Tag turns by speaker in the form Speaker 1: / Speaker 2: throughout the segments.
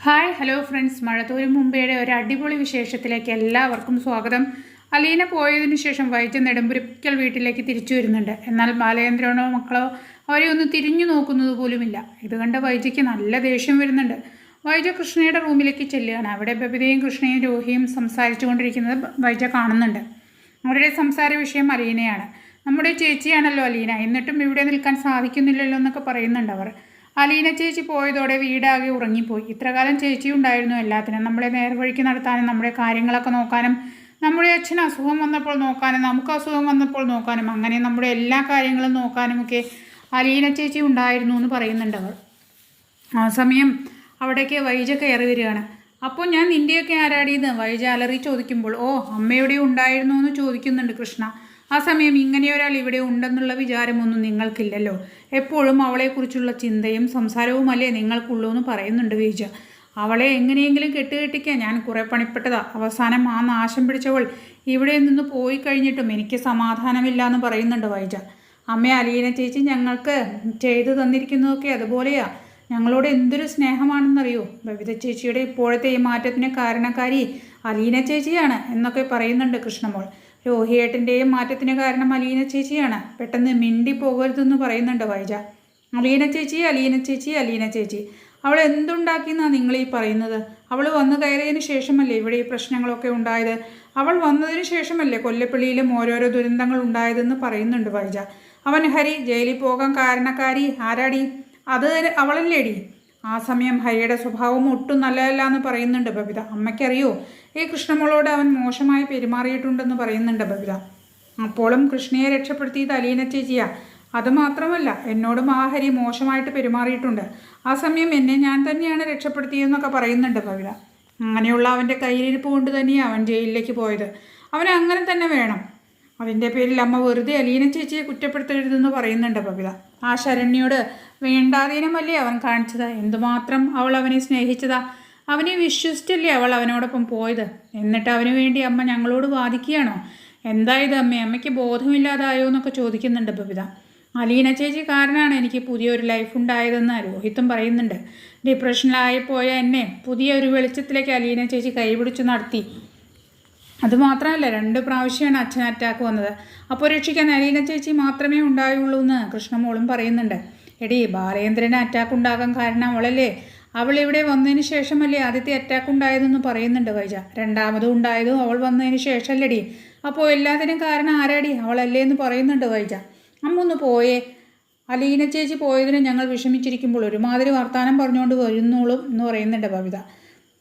Speaker 1: Hi hello friends, മഴത്തോരും മുമ്പേയുടെ ഒരു അടിപൊളി വിശേഷത്തിലേക്ക് എല്ലാവർക്കും സ്വാഗതം. അലീന പോയതിനു ശേഷം വൈജ നെടുമ്പുരിക്കൽ വീട്ടിലേക്ക് തിരിച്ചു വരുന്നുണ്ട്. എന്നാൽ ബാലചന്ദ്രനോ മക്കളോ അവരെ ഒന്ന് തിരിഞ്ഞു നോക്കുന്നത് പോലുമില്ല. ഇത് കണ്ട വൈജയ്ക്ക് നല്ല ദേഷ്യം വരുന്നുണ്ട്. വൈജ കൃഷ്ണയുടെ റൂമിലേക്ക് ചെല്ലുകയാണ്. അവിടെ ബബിതയും കൃഷ്ണയും രോഹിയും സംസാരിച്ചു കൊണ്ടിരിക്കുന്നത് വൈജ കാണുന്നുണ്ട്. അവരുടെ സംസാര വിഷയം അലീനയാണ്. നമ്മുടെ ചേച്ചിയാണല്ലോ അലീന, എന്നിട്ടും ഇവിടെ നിൽക്കാൻ സാധിക്കുന്നില്ലല്ലോ എന്നൊക്കെ പറയുന്നുണ്ട് അവർ. അലീന ചേച്ചി പോയതോടെ വീടാകെ ഉറങ്ങിപ്പോയി. ഇത്രകാലം ചേച്ചി ഉണ്ടായിരുന്നു എല്ലാത്തിനും, നമ്മളെ നേർവഴിക്ക് നടത്താനും നമ്മുടെ കാര്യങ്ങളൊക്കെ നോക്കാനും, നമ്മുടെ അച്ഛന് അസുഖം വന്നപ്പോൾ നോക്കാനും, നമുക്ക് അസുഖം വന്നപ്പോൾ നോക്കാനും, അങ്ങനെ നമ്മുടെ എല്ലാ കാര്യങ്ങളും നോക്കാനുമൊക്കെ അലീന ചേച്ചി ഉണ്ടായിരുന്നു എന്ന് പറയുന്നുണ്ട് അവർ. ആ സമയം അവിടേക്ക് വൈജ കയറി വരികയാണ്. അപ്പോൾ ഞാൻ നിൻ്റെയൊക്കെ ആരാടിയെന്ന് വൈജ അലറി ചോദിക്കുമ്പോൾ, ഓ അമ്മയുടെ ഉണ്ടായിരുന്നു എന്ന് ചോദിക്കുന്നുണ്ട് കൃഷ്ണ. ആ സമയം ഇങ്ങനെയൊരാൾ ഇവിടെ ഉണ്ടെന്നുള്ള വിചാരമൊന്നും നിങ്ങൾക്കില്ലല്ലോ, എപ്പോഴും അവളെക്കുറിച്ചുള്ള ചിന്തയും സംസാരവുമല്ലേ നിങ്ങൾക്കുള്ളൂ എന്ന് പറയുന്നുണ്ട് വൈജ. അവളെ എങ്ങനെയെങ്കിലും കെട്ടുകെട്ടിക്കാൻ ഞാൻ കുറേ പണിപ്പെട്ടതാ. അവസാനം ആ നാശം പിടിച്ചവൾ ഇവിടെ നിന്ന് പോയി കഴിഞ്ഞിട്ടും എനിക്ക് സമാധാനമില്ല എന്ന് പറയുന്നുണ്ട് വൈജ. അമ്മ, അലീന ചേച്ചി ഞങ്ങൾക്ക് ചെയ്തു തന്നിരിക്കുന്നതൊക്കെ അതുപോലെയാ. ഞങ്ങളോട് എന്തൊരു സ്നേഹമാണെന്നറിയോ. ബബിത ചേച്ചിയുടെ ഇപ്പോഴത്തെ ഈ മാറ്റത്തിന് കാരണക്കാരി അലീന ചേച്ചിയാണ് എന്നൊക്കെ പറയുന്നുണ്ട് കൃഷ്ണമോൾ. രോഹിയേട്ടൻ്റെയും മാറ്റത്തിന് കാരണം അലീന ചേച്ചിയാണ്. പെട്ടെന്ന് മിണ്ടി പോകരുതെന്ന് പറയുന്നുണ്ട് വൈജ. അലീന ചേച്ചി, അലീന ചേച്ചി, അലീന ചേച്ചി, അവൾ എന്തുണ്ടാക്കിയെന്നാണ് നിങ്ങളീ പറയുന്നത്? അവൾ വന്നു കയറിയതിന് ശേഷമല്ലേ ഇവിടെ ഈ പ്രശ്നങ്ങളൊക്കെ ഉണ്ടായത്? അവൾ വന്നതിന് ശേഷമല്ലേ കൊല്ലപ്പള്ളിയിലും ഓരോരോ ദുരന്തങ്ങൾ ഉണ്ടായതെന്ന് പറയുന്നുണ്ട് വൈജ. അവൻ ഹരി ജയിലിൽ പോകാൻ കാരണക്കാരി ആരാടി? അത് അവളല്ലേടി? ആ സമയം ഹരിയുടെ സ്വഭാവം ഒട്ടും നല്ലതല്ല എന്ന് പറയുന്നുണ്ട് ബബിത. അമ്മയ്ക്കറിയോ, ഈ കൃഷ്ണമോളോട് അവൻ മോശമായി പെരുമാറിയിട്ടുണ്ടെന്ന് പറയുന്നുണ്ട് ബബിത. അപ്പോഴും കൃഷ്ണയെ രക്ഷപ്പെടുത്തിയത് അലീന ചേച്ചിയാ. അതുമാത്രമല്ല, എന്നോടും ആ ഹരി മോശമായിട്ട് പെരുമാറിയിട്ടുണ്ട്. ആ സമയം എന്നെ ഞാൻ തന്നെയാണ് രക്ഷപ്പെടുത്തിയതെന്നൊക്കെ പറയുന്നുണ്ട് ബബിത. അങ്ങനെയുള്ള അവൻ്റെ കയ്യിലിരിപ്പ് കൊണ്ട് തന്നെയാണ് അവൻ ജയിലിലേക്ക് പോയത്. അവന് അങ്ങനെ തന്നെ വേണം. അതിൻ്റെ പേരിൽ അമ്മ വെറുതെ അലീന ചേച്ചിയെ കുറ്റപ്പെടുത്തരുതെന്ന് പറയുന്നുണ്ട് ബബിത. ആ ശരണ്യോട് വേണ്ടാതീനമല്ലേ അവൻ കാണിച്ചത്? എന്തുമാത്രം അവൾ അവനെ സ്നേഹിച്ചതാ. അവനെ വിശ്വസിച്ചല്ലേ അവൾ അവനോടൊപ്പം പോയത്. എന്നിട്ട് അവന് വേണ്ടി അമ്മ ഞങ്ങളോട് വാദിക്കുകയാണോ? എന്തായത് അമ്മേ, അമ്മയ്ക്ക് ബോധമില്ലാതായോ എന്നൊക്കെ ചോദിക്കുന്നുണ്ട് ബബിത. അലീന ചേച്ചി കാരണമാണ് എനിക്ക് പുതിയൊരു ലൈഫ് ഉണ്ടായതെന്ന് രോഹിത്തും പറയുന്നുണ്ട്. ഡിപ്രഷനിലായി പോയ എന്നെ പുതിയൊരു വെളിച്ചത്തിലേക്ക് അലീന ചേച്ചി കൈപിടിച്ച് നടത്തി. അതുമാത്രമല്ല, 2 പ്രാവശ്യമാണ് അച്ഛൻ അറ്റാക്ക് വന്നത്. അപ്പോൾ രക്ഷിക്കാൻ അലീന ചേച്ചി മാത്രമേ ഉണ്ടായുള്ളൂ എന്ന് കൃഷ്ണമോളും പറയുന്നുണ്ട്. എടി, ബാലേന്ദ്രന് അറ്റാക്ക് ഉണ്ടാകാൻ കാരണം അവളല്ലേ. അവൾ ഇവിടെ വന്നതിന് ശേഷമല്ലേ ആദ്യത്തെ അറ്റാക്ക് ഉണ്ടായതെന്ന് പറയുന്നുണ്ട് വൈജ. രണ്ടാമതും ഉണ്ടായതും അവൾ വന്നതിന് ശേഷമല്ലേടി. അപ്പോൾ എല്ലാത്തിനും കാരണം ആരാടി? അവളല്ലേ എന്ന് പറയുന്നുണ്ട് വൈജ. അമ്മ ഒന്ന് പോയേ. അലീന ചേച്ചി പോയതിന് ഞങ്ങൾ വിഷമിച്ചിരിക്കുമ്പോൾ ഒരുമാതിരി വർത്തമാനം പറഞ്ഞുകൊണ്ട് വരുന്നോളും എന്ന് പറയുന്നുണ്ട് ബബിത.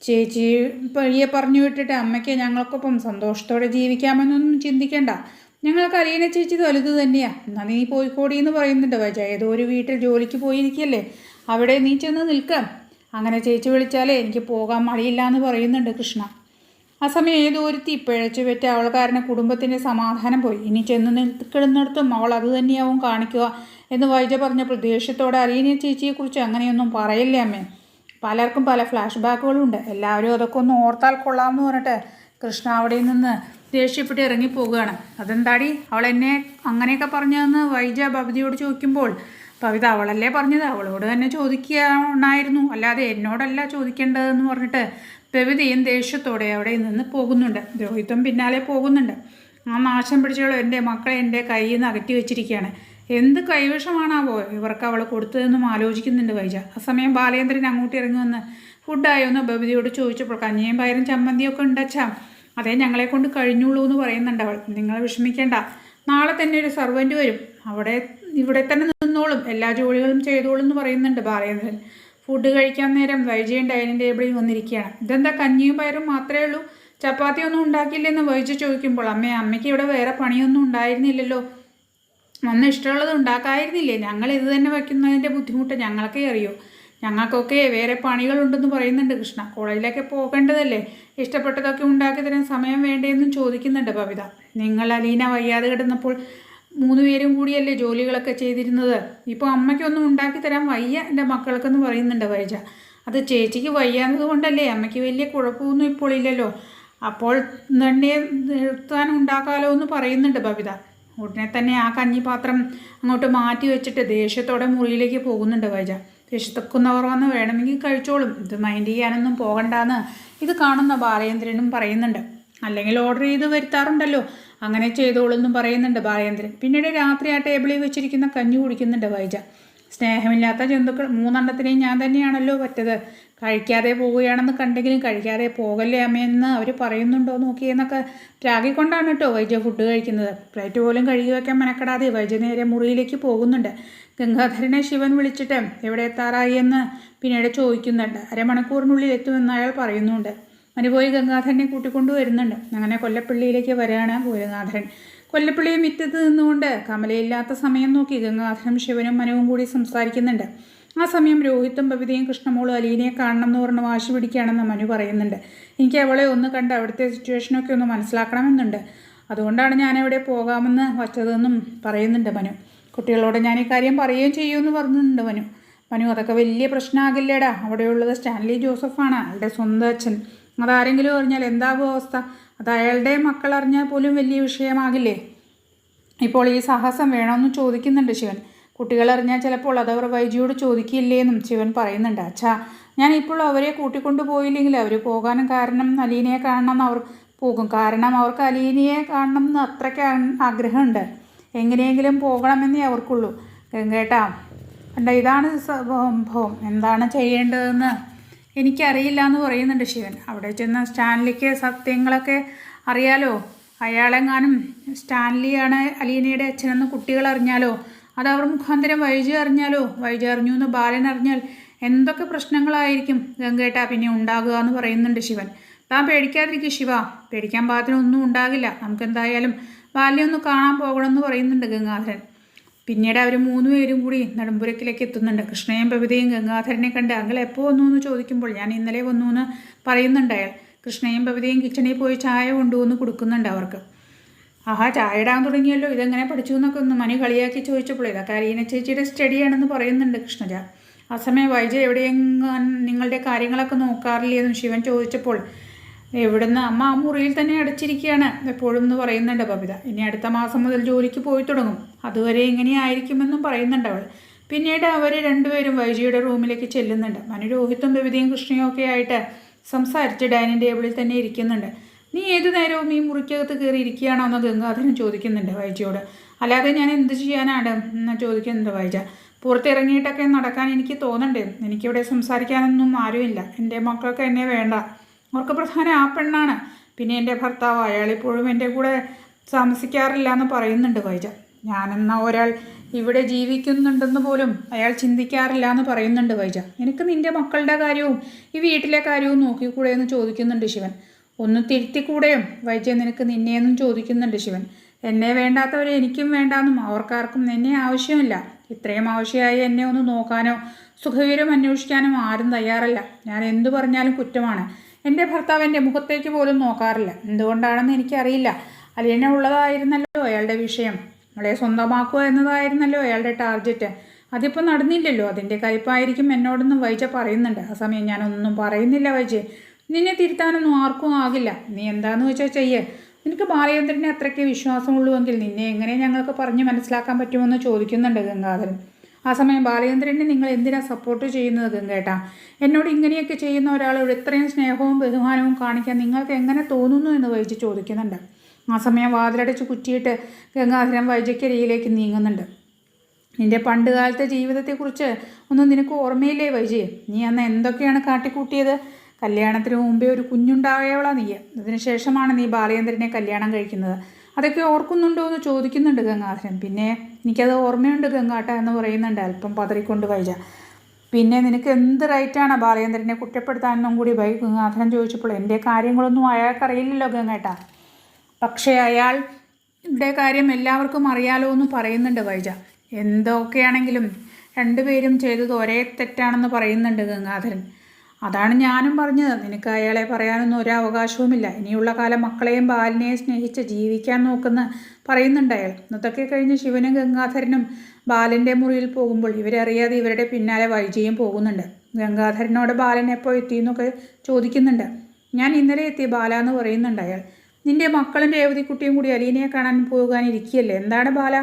Speaker 1: ചേച്ചി പയ്യെ പറഞ്ഞു വിട്ടിട്ട് അമ്മയ്ക്ക് ഞങ്ങൾക്കൊപ്പം സന്തോഷത്തോടെ ജീവിക്കാമെന്നൊന്നും ചിന്തിക്കേണ്ട. ഞങ്ങൾക്ക് അലീന ചേച്ചി വലുത് തന്നെയാണ്. എന്നാൽ നീ പോയിക്കോടി എന്ന് പറയുന്നുണ്ട് വൈജ. ഏതോ ഒരു വീട്ടിൽ ജോലിക്ക് പോയിരിക്കല്ലേ, അവിടെ നീ ചെന്ന് നിൽക്കാം. അങ്ങനെ ചേച്ചി വിളിച്ചാലേ എനിക്ക് പോകാൻ മടിയില്ല എന്ന് പറയുന്നുണ്ട് കൃഷ്ണ. ആ സമയം ഏതോ ഒരുത്തി പിഴച്ചു വെറ്റ അവൾ കാരണം കുടുംബത്തിൻ്റെ സമാധാനം പോയി. ഇനി ചെന്ന് നിൽക്കിടുന്നിടത്തും അവൾ അത് തന്നെയാവും കാണിക്കുക എന്ന് വൈജ പറഞ്ഞപ്പോൾ ദേഷ്യത്തോടെ അലീന ചേച്ചിയെക്കുറിച്ച് അങ്ങനെയൊന്നും പറയില്ലേ അമ്മേ. പലർക്കും പല ഫ്ലാഷ് ബാക്കുകളുണ്ട്, എല്ലാവരും അതൊക്കെ ഒന്ന് ഓർത്താൽ കൊള്ളാമെന്ന് പറഞ്ഞിട്ട് കൃഷ്ണ അവിടെ നിന്ന് ദേഷ്യപ്പെട്ട് ഇറങ്ങിപ്പോവുകയാണ്. അതെന്താടി അവൾ എന്നെ അങ്ങനെയൊക്കെ പറഞ്ഞതെന്ന് വൈജ ബബിതയോട് ചോദിക്കുമ്പോൾ, ബബിത അവളല്ലേ പറഞ്ഞത്, അവളോട് തന്നെ ചോദിക്കുകയായിരുന്നു, അല്ലാതെ എന്നോടല്ല ചോദിക്കേണ്ടതെന്ന് പറഞ്ഞിട്ട് ബബിതയും ദേഷ്യത്തോടെ അവിടെ നിന്ന് പോകുന്നുണ്ട്. രോഹിത്തും പിന്നാലെ പോകുന്നുണ്ട്. ആ നാശം പിടിച്ചവൾ എൻ്റെ മക്കളെ എൻ്റെ കയ്യിൽ നിന്ന് അകറ്റി വെച്ചിരിക്കുകയാണ്. എന്ത് കൈവശമാണാവോ ഇവർക്ക് അവൾ കൊടുത്തതെന്നും ആലോചിക്കുന്നുണ്ട് വൈജ. ആ സമയം ബാലേന്ദ്രൻ അങ്ങോട്ട് ഇറങ്ങി വന്ന് ഫുഡായോ എന്ന് ബബിതയോട് ചോദിച്ചപ്പോൾ, കഞ്ഞിയും പയറും ചമ്മന്തിയൊക്കെ ഉണ്ടച്ചാ, അതേ ഞങ്ങളെ കൊണ്ട് കഴിഞ്ഞുള്ളൂ എന്ന് പറയുന്നുണ്ട് അവൾ. നിങ്ങൾ വിഷമിക്കേണ്ട, നാളെ തന്നെ ഒരു സർവൻറ്റ് വരും, ഇവിടെ തന്നെ നിന്നോളും, എല്ലാ ജോലികളും ചെയ്തോളും എന്ന് പറയുന്നുണ്ട് ബാലേന്ദ്രൻ. ഫുഡ് കഴിക്കാൻ നേരം വൈജയും ഡൈനിങ് ടേബിളിൽ വന്നിരിക്കുകയാണ്. ഇതെന്താ കഞ്ഞിയും പയറും മാത്രമേ ഉള്ളൂ, ചപ്പാത്തി ഒന്നും ഉണ്ടാക്കില്ലെന്ന് വൈജ ചോദിക്കുമ്പോൾ, അമ്മയ്ക്ക് ഇവിടെ വേറെ പണിയൊന്നും ഉണ്ടായിരുന്നില്ലല്ലോ, ഒന്ന് ഇഷ്ടമുള്ളത് ഉണ്ടാക്കായിരുന്നില്ലേ? ഞങ്ങൾ ഇത് തന്നെ വയ്ക്കുന്നതിൻ്റെ ബുദ്ധിമുട്ട് ഞങ്ങൾക്കേ അറിയൂ, ഞങ്ങൾക്കൊക്കെ വേറെ പണികളുണ്ടെന്ന് പറയുന്നുണ്ട് കൃഷ്ണ. കോളേജിലൊക്കെ പോകേണ്ടതല്ലേ, ഇഷ്ടപ്പെട്ടതൊക്കെ ഉണ്ടാക്കി തരാൻ സമയം വേണ്ടേന്നും ചോദിക്കുന്നുണ്ട് ബബിത. നിങ്ങൾ അലീന വയ്യാതെ കിടന്നപ്പോൾ 3 പേരും കൂടിയല്ലേ ജോലികളൊക്കെ ചെയ്തിരുന്നത്. ഇപ്പോൾ അമ്മയ്ക്കൊന്നും ഉണ്ടാക്കി തരാൻ വയ്യ എൻ്റെ മക്കൾക്കെന്ന് പറയുന്നുണ്ട് വൈജ. അത് ചേച്ചിക്ക് വയ്യാന്നത് കൊണ്ടല്ലേ, അമ്മയ്ക്ക് വലിയ കുഴപ്പമൊന്നും ഇപ്പോൾ ഇല്ലല്ലോ, അപ്പോൾ തന്നെ നിർത്താൻ ഉണ്ടാക്കാമല്ലോ എന്ന് പറയുന്നുണ്ട് ബബിത. ഉടനെ തന്നെ ആ കഞ്ഞിപ്പാത്രം അങ്ങോട്ട് മാറ്റി വെച്ചിട്ട് ദേഷ്യത്തോടെ മുറിയിലേക്ക് പോകുന്നുണ്ട് വൈജ. വിശക്കുന്നവർ വന്ന് വേണമെങ്കിൽ കഴിച്ചോളും, ഇത് മൈൻഡ് ചെയ്യാനൊന്നും പോകണ്ടെന്ന് ഇത് കാണുന്ന ബാലചന്ദ്രനും പറയുന്നുണ്ട്. അല്ലെങ്കിൽ ഓർഡർ ചെയ്ത് വരുത്താറുണ്ടല്ലോ, അങ്ങനെ ചെയ്തോളെന്നും പറയുന്നുണ്ട് ബാലചന്ദ്രൻ. പിന്നീട് രാത്രി ആ ടേബിളിൽ വെച്ചിരിക്കുന്ന കഞ്ഞി കുടിക്കുന്നുണ്ട് വൈജ. സ്നേഹമില്ലാത്ത ജന്തുക്കൾ 3 ഞാൻ തന്നെയാണല്ലോ പറ്റത്. കഴിക്കാതെ പോവുകയാണെന്ന് കണ്ടെങ്കിലും കഴിക്കാതെ പോകല്ലേ അമ്മയെന്ന് അവർ പറയുന്നുണ്ടോ നോക്കിയെന്നൊക്കെ രാഗിക്കൊണ്ടാണ് കേട്ടോ വൈജ ഫുഡ് കഴിക്കുന്നത്. പ്ലേറ്റ് പോലും കഴുകി വയ്ക്കാൻ മെനക്കെടാതെ വൈജ നേരെ മുറിയിലേക്ക് പോകുന്നുണ്ട്. ഗംഗാധരനെ ശിവൻ വിളിച്ചിട്ട് എവിടെ എത്താറായി എന്ന് പിന്നീട് ചോദിക്കുന്നുണ്ട്. അരമണിക്കൂറിനുള്ളിൽ എത്തുമെന്ന് അയാൾ പറയുന്നുണ്ട്. അനുപോയി ഗംഗാധരനെ കൂട്ടിക്കൊണ്ടു വരുന്നുണ്ട്. അങ്ങനെ കൊല്ലപ്പള്ളിയിലേക്ക് വരികയാണ് ഗംഗാധരൻ. കൊല്ലപ്പള്ളി മുറ്റത്ത് നിന്നുകൊണ്ട് കമലയില്ലാത്ത സമയം നോക്കി ഗംഗാധരനും ശിവനും മനുവും കൂടി സംസാരിക്കുന്നുണ്ട്. ആ സമയം രോഹിത്തും ബബിതയും കൃഷ്ണമോളും അലീനയെ കാണണം എന്ന് പറഞ്ഞ് വാശി പിടിക്കുകയാണെന്ന് മനു പറയുന്നുണ്ട്. എനിക്ക് അവളെ ഒന്ന് കണ്ട് അവിടുത്തെ സിറ്റുവേഷനൊക്കെ ഒന്ന് മനസ്സിലാക്കണമെന്നുണ്ട്, അതുകൊണ്ടാണ് ഞാനവിടെ പോകാമെന്ന് വച്ചതെന്നും പറയുന്നുണ്ട് മനു. കുട്ടികളോട് ഞാൻ ഈ കാര്യം പറയുകയും ചെയ്യുമെന്ന് പറഞ്ഞിട്ടുണ്ട് മനു. അതൊക്കെ വലിയ പ്രശ്നമാകില്ലേടാ, അവിടെയുള്ളത് സ്റ്റാൻലി ജോസഫാണ്, അയാളുടെ സ്വന്തം അച്ഛൻ. അതാരെങ്കിലും അറിഞ്ഞാൽ എന്താകും അവസ്ഥ? അത് അയാളുടെ മക്കൾ അറിഞ്ഞാൽ പോലും വലിയ വിഷയമാകില്ലേ? ഇപ്പോൾ ഈ സാഹസം വേണമെന്ന് ചോദിക്കുന്നുണ്ട് ശിവൻ. കുട്ടികളറിഞ്ഞാൽ ചിലപ്പോൾ അതവർ വൈജിയോട് ചോദിക്കില്ലേന്നും ശിവൻ പറയുന്നുണ്ട്. അച്ഛാ, ഞാൻ ഇപ്പോൾ അവരെ കൂട്ടിക്കൊണ്ടു പോയില്ലെങ്കിൽ അവർ പോകാനും കാരണം അലീനയെ കാണണമെന്ന് അവർ പോകും. കാരണം അവർക്ക് അലീനയെ കാണണം എന്ന് അത്രയ്ക്ക് ആഗ്രഹമുണ്ട്. എങ്ങനെയെങ്കിലും പോകണമെന്നേ അവർക്കുള്ളൂ. ഗംഗേട്ടാ കണ്ട, ഇതാണ് സംഭവം. എന്താണ് ചെയ്യേണ്ടതെന്ന് എനിക്കറിയില്ല എന്ന് പറയുന്നുണ്ട് ശിവൻ. അവിടെ ചെന്ന് സ്റ്റാൻലിക്ക് സത്യങ്ങളൊക്കെ അറിയാലോ. അയാളെങ്ങാനും സ്റ്റാൻലിയാണ് അലീനയുടെ അച്ഛനെന്ന് കുട്ടികൾ അറിഞ്ഞാലോ, അതവർ മുഖാന്തരം വൈജി അറിഞ്ഞാലോ, വൈജി അറിഞ്ഞു എന്ന് ബാലൻ അറിഞ്ഞാൽ എന്തൊക്കെ പ്രശ്നങ്ങളായിരിക്കും ഗംഗേട്ടാ പിന്നെ ഉണ്ടാകുക എന്ന് പറയുന്നുണ്ട് ശിവൻ. താൻ പേടിക്കാതിരിക്കും ശിവ, പേടിക്കാൻ പാകത്തിനൊന്നും ഉണ്ടാകില്ല. നമുക്കെന്തായാലും ബാല്യം ഒന്ന് കാണാൻ പോകണമെന്ന് പറയുന്നുണ്ട് ഗംഗാധരൻ. പിന്നീട് അവർ 3 പേരും കൂടി നെടുമ്പുരക്കിലേക്ക് എത്തുന്നുണ്ട്. കൃഷ്ണയും ബബിതയും ഗംഗാധരനെ കണ്ട് അങ്ങൾ എപ്പോൾ വന്നു എന്ന് ചോദിക്കുമ്പോൾ ഞാൻ ഇന്നലെ വന്നു എന്ന് പറയുന്നുണ്ട് അയാൾ. കൃഷ്ണയും ബബിതയും കിച്ചണിൽ പോയി ചായ കൊണ്ടുവന്ന് കൊടുക്കുന്നുണ്ട് അവർക്ക്. ആഹാ, ചായ ഇടാൻ തുടങ്ങിയല്ലോ, ഇതെങ്ങനെ പഠിച്ചു എന്നൊക്കെ ഒന്ന് മനു കളിയാക്കി ചോദിച്ചപ്പോൾ ഇതൊക്കെ അലീന ചേച്ചിയുടെ സ്റ്റഡിയാണെന്ന് പറയുന്നുണ്ട് കൃഷ്ണജ. ആ സമയം വൈജ എവിടെയെങ്കിലും നിങ്ങളുടെ കാര്യങ്ങളൊക്കെ നോക്കാറില്ലെന്നും ശിവൻ ചോദിച്ചപ്പോൾ എവിടുന്ന് അമ്മ ആ മുറിയിൽ തന്നെ അടച്ചിരിക്കുകയാണ് എപ്പോഴും എന്ന് പറയുന്നുണ്ട് ബബിത. ഇനി അടുത്ത മാസം മുതൽ ജോലിക്ക് പോയി തുടങ്ങും, അതുവരെ എങ്ങനെയായിരിക്കുമെന്നും പറയുന്നുണ്ട് അവൾ. പിന്നീട് അവർ 2 പേരും വൈജിയുടെ റൂമിലേക്ക് ചെല്ലുന്നുണ്ട്. മനു രോഹിത്തും ബബിതയും കൃഷ്ണയും ഒക്കെ ആയിട്ട് സംസാരിച്ച് ഡൈനിങ് ടേബിളിൽ തന്നെ ഇരിക്കുന്നുണ്ട്. നീ ഏതു നേരവും ഈ മുറിക്കകത്ത് കയറി ഇരിക്കുകയാണോ എന്ന് ഗംഗാധരൻ ചോദിക്കുന്നുണ്ട് വൈജയോട്. അല്ലാതെ ഞാൻ എന്ത് ചെയ്യാനാണ് എന്ന് ചോദിക്കുന്നുണ്ട് വൈജ. പുറത്തിറങ്ങിയിട്ടൊക്കെ നടക്കാൻ എനിക്ക് തോന്നണ്ടേ? എനിക്കിവിടെ സംസാരിക്കാനൊന്നും ആരുമില്ല. എൻ്റെ മക്കൾക്ക് എന്നെ വേണ്ട, അവർക്ക് പ്രധാനം ആ പെണ്ണാണ്. പിന്നെ എൻ്റെ ഭർത്താവ്, അയാളിപ്പോഴും എൻ്റെ കൂടെ താമസിക്കാറില്ല എന്ന് പറയുന്നുണ്ട് വൈജ. ഞാനെന്ന ഒരാൾ ഇവിടെ ജീവിക്കുന്നുണ്ടെന്ന് പോലും അയാൾ ചിന്തിക്കാറില്ല എന്ന് പറയുന്നുണ്ട് വൈജ. എനിക്ക് നിൻ്റെ മക്കളുടെ കാര്യവും ഈ വീട്ടിലെ കാര്യവും നോക്കിക്കൂടെ എന്ന് ചോദിക്കുന്നുണ്ട് ശിവൻ. ഒന്ന് തിരുത്തിക്കൂടെയും വൈജ നിനക്ക് നിന്നെയെന്നും ചോദിക്കുന്നുണ്ട് ശിവൻ. എന്നെ വേണ്ടാത്തവരെ എനിക്കും വേണ്ടാന്നും അവർക്കാർക്കും എന്നെ ആവശ്യമില്ല. ഇത്രയും ആവശ്യമായി എന്നെ ഒന്ന് നോക്കാനോ സുഖവിവരം അന്വേഷിക്കാനും ആരും തയ്യാറല്ല. ഞാൻ എന്തു പറഞ്ഞാലും കുറ്റമാണ്. എൻ്റെ ഭർത്താവ് എൻ്റെ മുഖത്തേക്ക് പോലും നോക്കാറില്ല. എന്തുകൊണ്ടാണെന്ന് എനിക്കറിയില്ല. അലീന ഉള്ളതായിരുന്നല്ലോ അയാളുടെ വിഷയം, അവളെ സ്വന്തമാക്കുക എന്നതായിരുന്നല്ലോ അയാളുടെ ടാർഗറ്റ്. അതിപ്പോൾ നടന്നില്ലല്ലോ, അതിൻ്റെ കലിപ്പായിരിക്കും എന്നോടൊന്നും വൈജ പറയുന്നുണ്ട്. ആ സമയം ഞാനൊന്നും പറയുന്നില്ല വൈജെ, നിന്നെ തിരുത്താനൊന്നും ആർക്കും ആകില്ല. നീ എന്താണെന്ന് വെച്ചാൽ ചെയ്യേ. നിനക്ക് ബാലചന്ദ്രനെ അത്രയ്ക്ക് വിശ്വാസമുള്ളുവെങ്കിൽ നിന്നെ എങ്ങനെ ഞങ്ങൾക്ക് പറഞ്ഞ് മനസ്സിലാക്കാൻ പറ്റുമെന്ന് ചോദിക്കുന്നുണ്ട് ഗംഗാധരൻ. ആ സമയം ബാലചന്ദ്രനെ നിങ്ങൾ എന്തിനാണ് സപ്പോർട്ട് ചെയ്യുന്നത് ഗംഗേട്ടാ? എന്നോട് ഇങ്ങനെയൊക്കെ ചെയ്യുന്ന ഒരാളോട് ഇത്രയും സ്നേഹവും ബഹുമാനവും കാണിക്കാൻ നിങ്ങൾക്ക് എങ്ങനെ തോന്നുന്നു എന്ന് വൈജി ചോദിക്കുന്നുണ്ട്. ആ സമയം വാതിലടച്ച് കുറ്റിയിട്ട് ഗംഗാധരൻ വൈജയ്ക്കരിയിലേക്ക് നീങ്ങുന്നുണ്ട്. നിൻ്റെ പണ്ട് കാലത്തെ ജീവിതത്തെക്കുറിച്ച് ഒന്നും നിനക്ക് ഓർമ്മയില്ലേ വൈജി? നീ അന്ന് എന്തൊക്കെയാണ് കാട്ടിക്കൂട്ടിയത്? കല്യാണത്തിന് മുമ്പേ ഒരു കുഞ്ഞുണ്ടായവളാ നീ. അതിനുശേഷമാണ് നീ ബാലചന്ദ്രനെ കല്യാണം കഴിക്കുന്നത്. അതൊക്കെ ഓർക്കുന്നുണ്ടോ എന്ന് ചോദിക്കുന്നുണ്ട് ഗംഗാധരൻ. പിന്നെ എനിക്കത് ഓർമ്മയുണ്ട് ഗംഗാട്ട എന്ന് പറയുന്നുണ്ട് അല്പം പതറിക്കൊണ്ട് വൈജ. പിന്നെ നിനക്ക് എന്ത് റൈറ്റാണ് ബാലചന്ദ്രനെ കുറ്റപ്പെടുത്താനെന്നും കൂടി ഗംഗാധരൻ ചോദിച്ചപ്പോൾ എൻ്റെ കാര്യങ്ങളൊന്നും അയാൾക്കറിയില്ലല്ലോ ഗംഗേട്ട. പക്ഷേ അയാളുടെ കാര്യം എല്ലാവർക്കും അറിയാലോ എന്ന് പറയുന്നുണ്ട് വൈജ. എന്തൊക്കെയാണെങ്കിലും 2 പേരും ചെയ്തത് ഒരേ തെറ്റാണെന്ന് പറയുന്നുണ്ട് ഗംഗാധരൻ. അതാണ് ഞാനും പറഞ്ഞത്, നിനക്ക് അയാളെ പറയാനൊന്നും ഒരു അവകാശവുമില്ല. ഇനിയുള്ള കാലം മക്കളെയും ബാലിനെയും സ്നേഹിച്ച് ജീവിക്കാൻ നോക്കുന്ന പറയുന്നുണ്ട് അയാൾ. ഇന്നതൊക്കെ കഴിഞ്ഞ് ശിവനും ഗംഗാധരനും ബാലൻ്റെ മുറിയിൽ പോകുമ്പോൾ ഇവരറിയാതെ ഇവരുടെ പിന്നാലെ വൈജയും പോകുന്നുണ്ട്. ഗംഗാധരനോട് ബാലൻ എപ്പോൾ എത്തിയെന്നൊക്കെ ചോദിക്കുന്നുണ്ട്. ഞാൻ ഇന്നലെ എത്തി ബാല എന്ന് പറയുന്നുണ്ട് അയാൾ. നിൻ്റെ മക്കളും രേവതിക്കുട്ടിയും കൂടി അലീനയെ കാണാൻ പോകാനിരിക്കുകയല്ലേ? എന്താണ് ബാല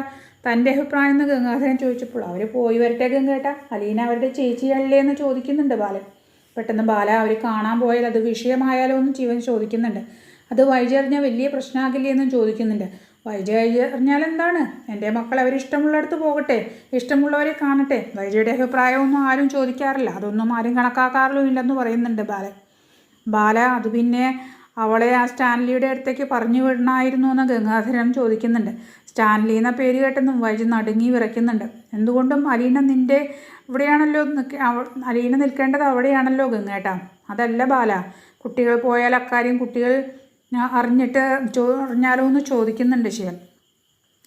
Speaker 1: തൻ്റെ അഭിപ്രായം എന്ന് ഗംഗാധരൻ ചോദിച്ചപ്പോൾ അവർ പോയി വരട്ടെ ഗംഗേട്ട, അലീന അവരുടെ ചേച്ചിയല്ലേ എന്ന് ചോദിക്കുന്നുണ്ട് ബാലൻ. പെട്ടെന്ന് ബാല അവർ കാണാൻ പോയാൽ അത് വിഷയമായാലോ എന്ന് ജീവൻ ചോദിക്കുന്നുണ്ട്. അത് വൈജ അറിഞ്ഞാൽ വലിയ പ്രശ്നമാകില്ലേ എന്നും ചോദിക്കുന്നുണ്ട്. വൈജ അറിഞ്ഞാൽ എന്താണ്, എൻ്റെ മക്കൾ അവരിഷ്ടമുള്ളിടത്ത് പോകട്ടെ, ഇഷ്ടമുള്ളവരെ കാണട്ടെ. വൈജയുടെ അഭിപ്രായമൊന്നും ആരും ചോദിക്കാറില്ല, അതൊന്നും ആരും കണക്കാക്കാറിലും ഇല്ലെന്ന് പറയുന്നുണ്ട് ബാല. അത് പിന്നെ അവളെ ആ സ്റ്റാൻലിയുടെ അടുത്തേക്ക് പറഞ്ഞു വിടണമായിരുന്നു എന്ന് ഗംഗാധരൻ ചോദിക്കുന്നുണ്ട്. സ്റ്റാൻലി എന്ന പേര് കേട്ടെന്നും വൈജ നടുങ്ങി വിറയ്ക്കുന്നുണ്ട്. എന്തുകൊണ്ടും അലീന നിൻ്റെ ഇവിടെയാണല്ലോ അലീന നിൽക്കേണ്ടത് അവിടെയാണല്ലോ ഗംഗേട്ടാ. അതല്ല ബാല, കുട്ടികൾ പോയാൽ അക്കാര്യം കുട്ടികൾ അറിഞ്ഞാലോ എന്ന് ചോദിക്കുന്നുണ്ട് ശിവൻ.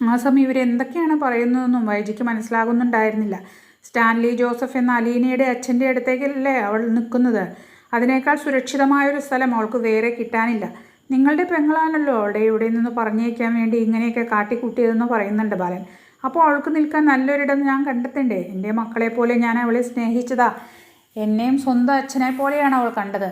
Speaker 1: ആ സമയം ഇവരെന്തൊക്കെയാണ് പറയുന്നതെന്നും വൈജിക്ക് മനസ്സിലാകുന്നുണ്ടായിരുന്നില്ല. സ്റ്റാൻലി ജോസഫ് എന്ന അലീനയുടെ അച്ഛൻ്റെ അടുത്തേക്കല്ലേ അവൾ നിൽക്കുന്നത്. അതിനേക്കാൾ സുരക്ഷിതമായൊരു സ്ഥലം അവൾക്ക് വേറെ കിട്ടാനില്ല. നിങ്ങളുടെ പെങ്ങളാണല്ലോ അവളുടെ ഇവിടെ നിന്ന് പറഞ്ഞേക്കാൻ വേണ്ടി ഇങ്ങനെയൊക്കെ കാട്ടിക്കൂട്ടിയതെന്ന് പറയുന്നുണ്ട് ബാലൻ. അപ്പോൾ അവൾക്ക് നിൽക്കാൻ നല്ലൊരിടം ഞാൻ കണ്ടെത്തണ്ടേ? എൻ്റെ മക്കളെ പോലെ ഞാൻ അവളെ സ്നേഹിച്ചതാ. എന്നെയും സ്വന്തം അച്ഛനെ പോലെയാണ് അവൾ കണ്ടത്.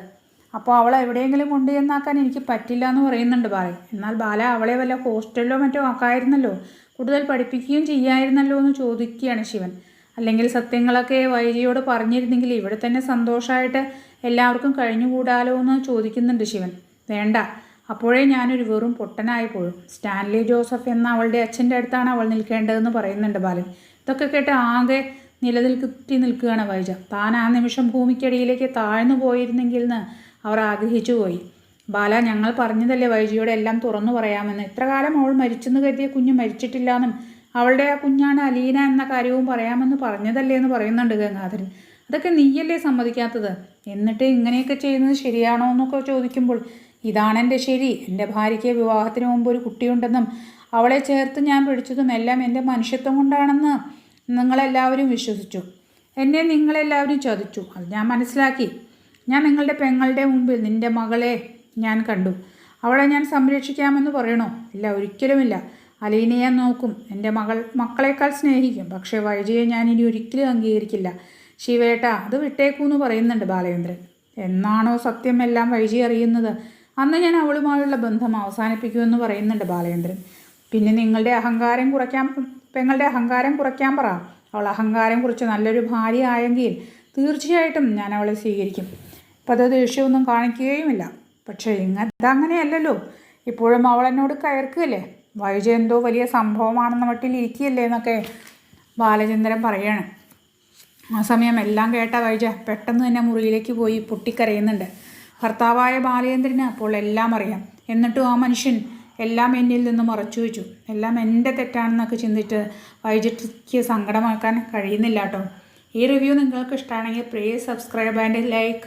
Speaker 1: അപ്പോൾ അവളെ എവിടെയെങ്കിലും കൊണ്ടുചെന്നാക്കാൻ എനിക്ക് പറ്റില്ല എന്ന് പറയുന്നുണ്ട് ബാലൻ. എന്നാൽ ബാല അവളെ വല്ല ഹോസ്റ്റലിലോ മറ്റോ ആക്കായിരുന്നല്ലോ, കൂടുതൽ പഠിപ്പിക്കുകയും ചെയ്യായിരുന്നല്ലോ എന്ന് ചോദിക്കുകയാണ് ശിവൻ. അല്ലെങ്കിൽ സത്യങ്ങളൊക്കെ വൈജിയോട് പറഞ്ഞിരുന്നെങ്കിൽ ഇവിടെ തന്നെ സന്തോഷമായിട്ട് എല്ലാവർക്കും കഴിഞ്ഞുകൂടാലോ എന്ന് ചോദിക്കുന്നുണ്ട് ശിവൻ. വേണ്ട, അപ്പോഴേ ഞാനൊരു വെറും പൊട്ടനായി പോഴും. സ്റ്റാൻലി ജോസഫ് എന്ന അവളുടെ അച്ഛൻ്റെ അടുത്താണ് അവൾ നിൽക്കേണ്ടതെന്ന് പറയുന്നുണ്ട് ബാലൻ. ഇതൊക്കെ കേട്ട് ആകെ നിലനിൽക്കി നിൽക്കുകയാണ് വൈജ. താൻ ആ നിമിഷം ഭൂമിക്കടിയിലേക്ക് താഴ്ന്നു പോയിരുന്നെങ്കിൽ എന്ന് അവർ ആഗ്രഹിച്ചു പോയി. ബാല, ഞങ്ങൾ പറഞ്ഞതല്ലേ വൈജിയോട് എല്ലാം തുറന്നു പറയാമെന്ന്. ഇത്ര കാലം അവൾ മരിച്ചെന്ന് കരുതിയ കുഞ്ഞ് മരിച്ചിട്ടില്ല എന്നും അവളുടെ ആ കുഞ്ഞാണ് അലീന എന്ന കാര്യവും പറയാമെന്ന് പറഞ്ഞതല്ലേ എന്ന് പറയുന്നുണ്ട് ഗംഗാധരൻ. അതൊക്കെ നീയല്ലേ സമ്മതിക്കാത്തത്? എന്നിട്ട് ഇങ്ങനെയൊക്കെ ചെയ്യുന്നത് ശരിയാണോ എന്നൊക്കെ ചോദിക്കുമ്പോൾ ഇതാണെൻ്റെ ശരി. എൻ്റെ ഭാര്യയ്ക്ക് വിവാഹത്തിന് മുമ്പ് ഒരു കുട്ടിയുണ്ടെന്നും അവളെ ചേർത്ത് ഞാൻ പിടിച്ചതും എല്ലാം എൻ്റെ മനുഷ്യത്വം കൊണ്ടാണെന്ന് നിങ്ങളെല്ലാവരും വിശ്വസിച്ചു. എന്നെ നിങ്ങളെല്ലാവരും ചതിച്ചു. അത് ഞാൻ മനസ്സിലാക്കി. ഞാൻ നിങ്ങളുടെ പെങ്ങളുടെ മുമ്പിൽ നിൻ്റെ മകളെ ഞാൻ കണ്ടു. അവളെ ഞാൻ സംരക്ഷിക്കാമെന്ന് പറയണോ? ഇല്ല, ഒരിക്കലുമില്ല. അലീനയെ നോക്കും, എൻ്റെ മക്കളെക്കാൾ സ്നേഹിക്കും. പക്ഷേ വൈജയെ ഞാൻ ഇനി ഒരിക്കലും അംഗീകരിക്കില്ല. ശിവേട്ട, അത് വിട്ടേക്കൂന്ന് പറയുന്നുണ്ട് ബാലചന്ദ്രൻ. എന്നാണോ സത്യമെല്ലാം വൈജി അറിയുന്നത് അന്ന് ഞാൻ അവളുമായുള്ള ബന്ധം അവസാനിപ്പിക്കുമെന്ന് പറയുന്നുണ്ട് ബാലചന്ദ്രൻ. പിന്നെ പെങ്ങളുടെ അഹങ്കാരം കുറയ്ക്കാൻ പറ. അവൾ അഹങ്കാരം കുറിച്ച് നല്ലൊരു ഭാര്യ ആയെങ്കിൽ തീർച്ചയായിട്ടും ഞാൻ അവളെ സ്വീകരിക്കും. അപ്പം അത് ദേഷ്യമൊന്നും കാണിക്കുകയുമില്ല. പക്ഷേ ഇതങ്ങനെയല്ലല്ലോ. ഇപ്പോഴും അവൾ എന്നോട് കയർക്കുകയല്ലേ. വൈജ എന്തോ വലിയ സംഭവമാണെന്ന മട്ടിൽ ഇരിക്കുകയല്ലേ എന്നൊക്കെ ബാലചന്ദ്രൻ പറയാണ്. ആ സമയം എല്ലാം കേട്ട വൈജ പെട്ടെന്ന് തന്നെ മുറിയിലേക്ക് പോയി പൊട്ടിക്കരയുന്നുണ്ട്. ഭർത്താവായ ബാലചന്ദ്രന് അപ്പോൾ എല്ലാം അറിയാം. എന്നിട്ടും ആ മനുഷ്യൻ എല്ലാം എന്നിൽ നിന്ന് മറച്ചു വെച്ചു. എല്ലാം എൻ്റെ തെറ്റാണെന്നൊക്കെ ചിന്തിച്ച് വൈജയ്ക്ക് സങ്കടമാക്കാൻ കഴിയുന്നില്ല കേട്ടോ. ഈ റിവ്യൂ നിങ്ങൾക്ക് ഇഷ്ടമാണെങ്കിൽ പ്ലീസ് സബ്സ്ക്രൈബ് ആൻഡ് ലൈക്ക്.